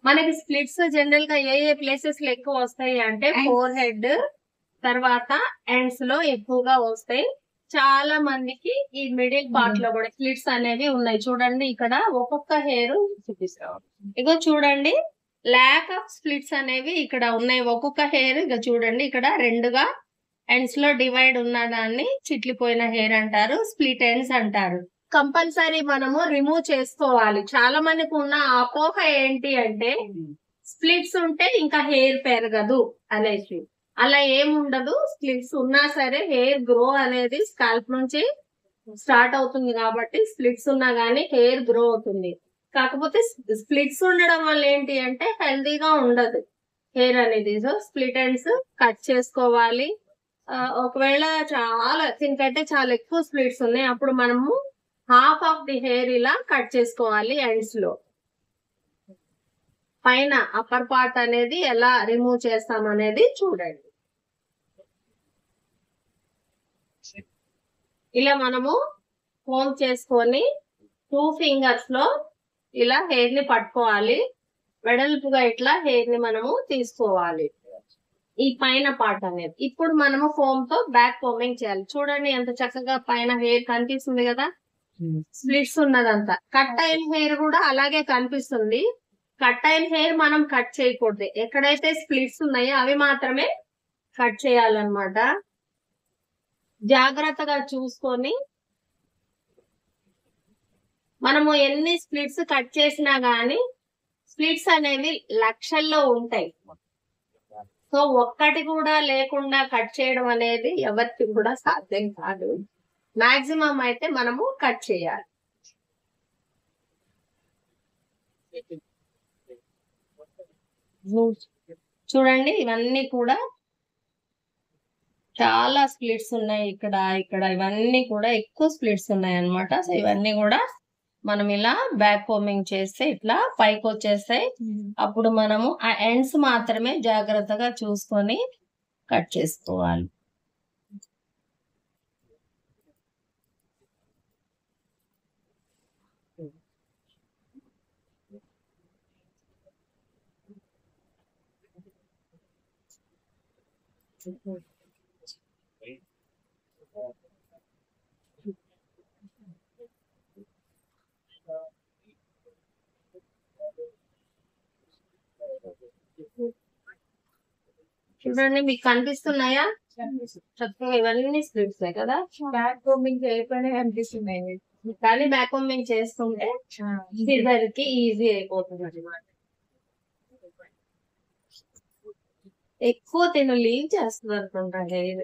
మనకి splits general గా ఏ places లో ఎక్కువ వస్తాయి అంటే ఫోర్ హెడ్ తర్వాత ఎండ్స్ లో ఎక్కువగా వస్తాయి. చాలా మందికి ఈ మిడిల్ పార్ట్ లో కూడా స్ప్లిట్స్ అనేవి ఉన్నాయి. చూడండి ఇక్కడ ఒక్కొక్క హెయిర్ చూపిస్తాం. ఇగో చూడండి ల్యాక్ ఆఫ్ స్ప్లిట్స్ అనేవి ఇక్కడ ఉన్నాయి. ఒక్కొక్క హెయిర్ ఇక చూడండి ఇక్కడ రెండుగా ఎండ్స్ లో డివైడ్ ఉన్న దాన్ని చిట్లిపోయిన హెయిర్ అంటారు, స్ప్లిట్ ఎండ్స్ అంటారు. కంపల్సరీ మనము రిమూవ్ చేసుకోవాలి. చాలా మందికి ఉన్న అపోహ ఏంటి అంటే స్ప్లిట్స్ ఉంటే ఇంకా హెయిర్ పెరగదు అనేసి. అలా ఏముండదు. స్ప్లిట్స్ ఉన్నా సరే హెయిర్ గ్రో అనేది స్కాల్ప్ నుంచి స్టార్ట్ అవుతుంది కాబట్టి స్ప్లిట్స్ ఉన్నా గానీ హెయిర్ గ్రో అవుతుంది. కాకపోతే స్ప్లిట్స్ ఉండడం వల్ల ఏంటి అంటే హెల్దీగా ఉండదు హెయిర్ అనేది. సో స్ప్లిట్ ఎండ్స్ కట్ చేసుకోవాలి. ఒకవేళ చాలా దీనికంటే చాలా ఎక్కువ స్ప్లిట్స్ ఉన్నాయి అప్పుడు మనము హాఫ్ ఆఫ్ ది హెయిర్ ఇలా కట్ చేసుకోవాలి ఎండ్స్ లో. పైన అప్పర్ పార్ట్ అనేది ఎలా రిమూవ్ చేస్తాం అనేది చూడండి. ఇలా మనము కోమ్ చేసుకొని 2 ఫింగర్స్ లో ఇలా హెయిర్ ని పట్టుకోవాలి. వెడల్పుగా ఇట్లా హెయిర్ ని మనము తీసుకోవాలి ఈ పైన పార్ట్ అనేది. ఇప్పుడు మనము ఫోమ్ తో బ్యాక్ కోమింగ్ చేయాలి. చూడండి ఎంత చక్కగా పైన హెయిర్ కనిపిస్తుంది కదా, స్ప్లిట్స్ ఉన్నదంతా. కట్ అయిన హెయిర్ కూడా అలాగే కనిపిస్తుంది. కట్ అయిన హెయిర్ మనం కట్ చేయకూడదు. ఎక్కడైతే స్ప్లిట్స్ ఉన్నాయో అవి మాత్రమే కట్ చేయాలన్నమాట. జాగ్రత్తగా చూసుకొని మనము ఎన్ని స్ప్లిట్స్ కట్ చేసినా గానీ స్ప్లిట్స్ అనేవి లక్షల్లో ఉంటాయి. సో ఒక్కటి కూడా లేకుండా కట్ చేయడం అనేది ఎవరికి కూడా సాధ్యం కాదు. మాక్సిమం అయితే మనము కట్ చేయాలి. చూడండి ఇవన్నీ కూడా చాలా స్ప్లిట్స్ ఉన్నాయి. ఇక్కడ ఇక్కడ ఇవన్నీ కూడా ఎక్కువ స్ప్లిట్స్ ఉన్నాయి అన్నమాట. సో ఇవన్నీ కూడా మనం ఇలా బ్యాక్ కోమింగ్ చేస్తే ఇట్లా పైకి వచ్చేస్తాయి. అప్పుడు మనము ఆ ఎండ్స్ మాత్రమే జాగ్రత్తగా చూసుకొని కట్ చేసుకోవాలి. చూడండి మీకు కనిపిస్తున్నాయా చక్కగా ఇవన్నీ స్ప్లిట్స్ కదా. బ్యాక్ కోమింగ్ చేయకపోయినా కనిపిస్తున్నాయి కానీ బ్యాక్ కోమింగ్ చేస్తుంటే సిజర్ కి ఈజీ అయిపోతుంది అన్నమాట. ఎక్కువ తిను లీవ్ చేస్తుంది అనుకుంటా హెయిర్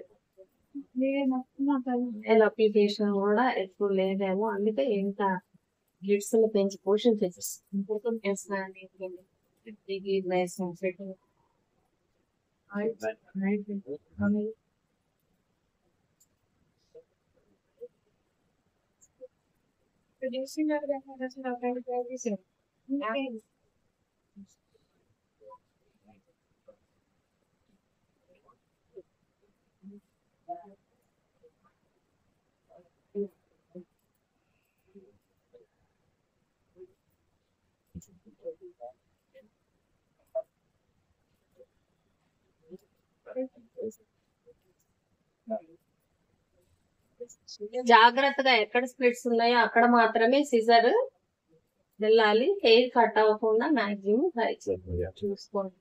అప్లికేషన్ కూడా ఎక్కువ లేదేమో, అందుకే ఇంకా గిడ్స్ పెంచి పోషన్ జాగ్రత్తగా ఎక్కడ స్ప్లిట్స్ ఉన్నాయో అక్కడ మాత్రమే సిజర్ వెళ్ళాలి. హెయిర్ కట్ అవ్వకుండా మాక్సిమం ట్రై చేయాలి. చూసుకోండి.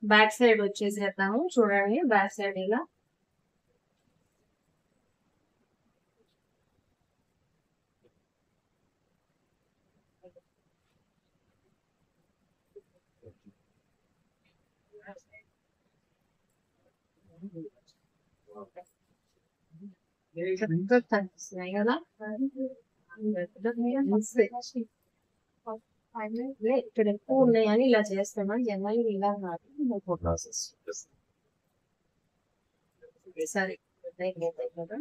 బ్యాక్ సైడ్ వచ్చేసేద్దాము. చూడండి బ్యాక్ సైడ్ ఇలా కనిపిస్తున్నాయి కదా. ఇక్కడ ఎక్కువ ఉన్నాయని ఇలా చేస్తున్నా. జనరల్ ఇలా కాదు. సరే కదా.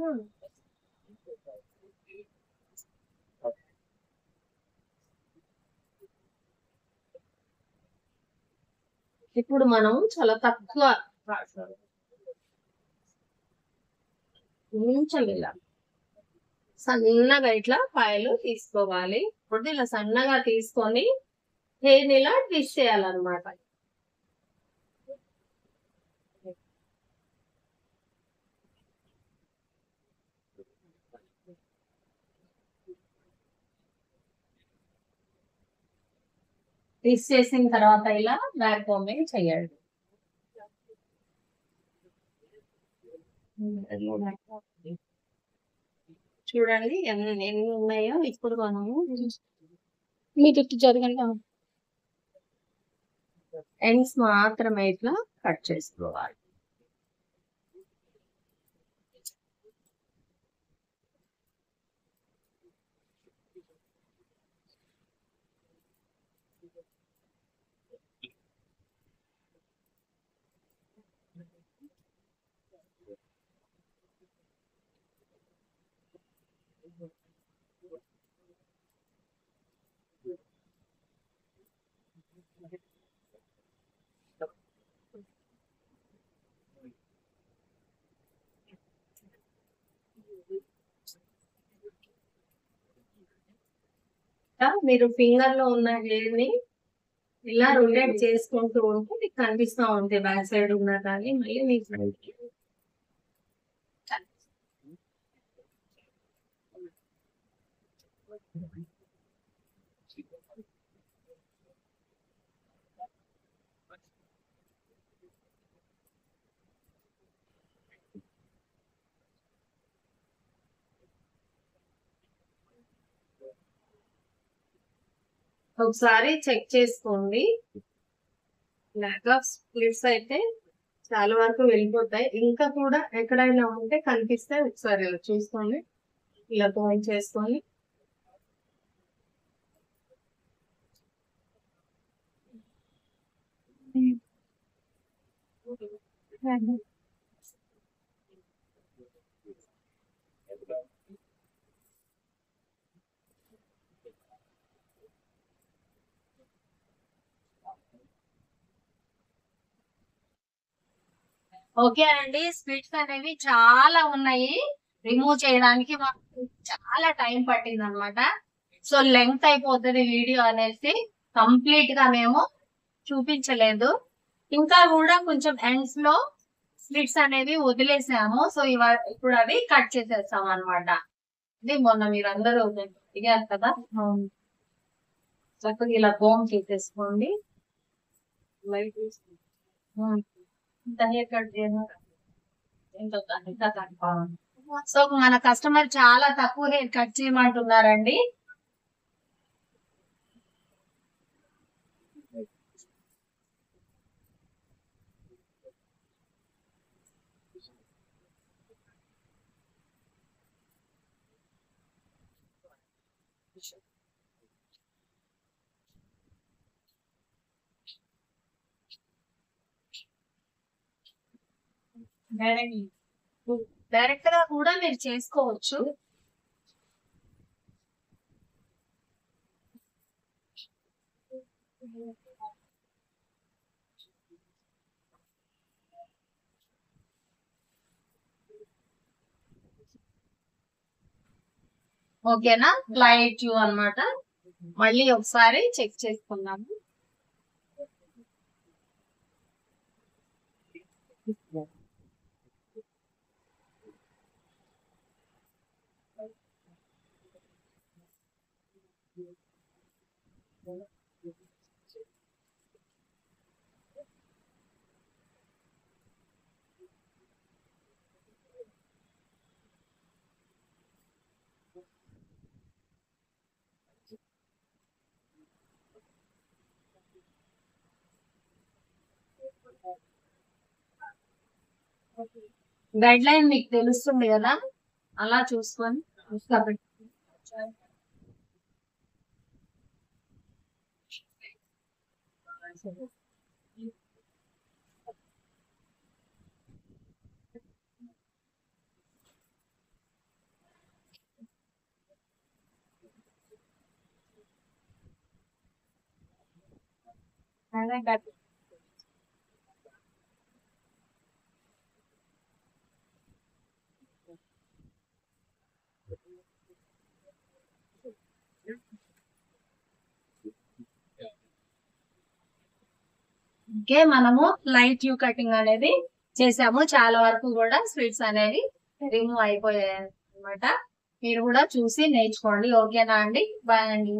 ఇప్పుడు మనం చాలా తక్కువ కొంచెం ఇలా సన్నగా ఇట్లా పాయలు తీసుకోవాలి. ఇప్పుడు ఇలా సన్నగా తీసుకొని హెయిర్ ఇలా ట్విస్ట్ చేయాలన్నమాట. ట్విస్ట్ చేసిన తర్వాత ఇలా బ్యాక్ కోంబింగ్ చేయాలి. చూడండి ఎన్ని ఉన్నాయో. ఇప్పుడు మనము మీ చుట్టూ జరగండి. ఎండ్స్ మాత్రమే ఇట్లా కట్ చేసుకోవాలి. మీరు ఫింగర్ లో ఉన్న హెయిర్ ని ఇలా రొటేట్ చేసుకుంటూ ఉంటే మీకు కనిపిస్తూ ఉంటాయి. బ్యాక్ సైడ్ ఉన్నా కానీ మళ్ళీ మీకు ఒకసారి చెక్ చేసుకోండి. ల్యాక్ ఆఫ్ స్ప్లిట్స్ అయితే చాలా వరకు వెళ్ళిపోతాయి. ఇంకా కూడా ఎక్కడైనా ఉంటే కనిపిస్తే ఒకసారి ఇలా చూసుకోండి. ఇలా పాయింట్ చేసుకొని ఓకే అండి. స్ప్లిట్స్ అనేవి చాలా ఉన్నాయి. రిమూవ్ చేయడానికి మాకు చాలా టైం పట్టింది అనమాట. సో లెంగ్త్ అయిపోతుంది వీడియో అనేసి కంప్లీట్ గా మేము చూపించలేదు. ఇంకా కూడా కొంచెం ఎండ్స్ లో స్ప్లిట్స్ అనేవి వదిలేసాము. సో ఇప్పుడు అవి కట్ చేసేస్తాం అనమాట. ఇది మొన్న మీరు అందరూ అడిగారు కదా. చక్కగా ఇలా బోమ్ చేసేసుకోండి. హెయిర్ కట్ చేయను సో మన కస్టమర్ చాలా తక్కువ హెయిర్ కట్ చేయమంటున్నారండి. డైరెక్ట్ గా కూడా మీరు చేసుకోవచ్చు. ఓకేనా, లైట్ యూ అన్నమాట. మళ్ళీ ఒకసారి చెక్ చేసుకుందాము. గైడ్ లైన్ మీకు తెలుస్తుంది కదా, అలా చూసుకొని ఓకే, మనము లైట్ యూ కటింగ్ అనేది చేసాము. చాలా వరకు కూడా స్వీట్స్ అనేవి రిమూవ్ అయిపోయాయి అన్నమాట. మీరు కూడా చూసి నేర్చుకోండి. ఓకేనా అండి, బాయ్ అండి.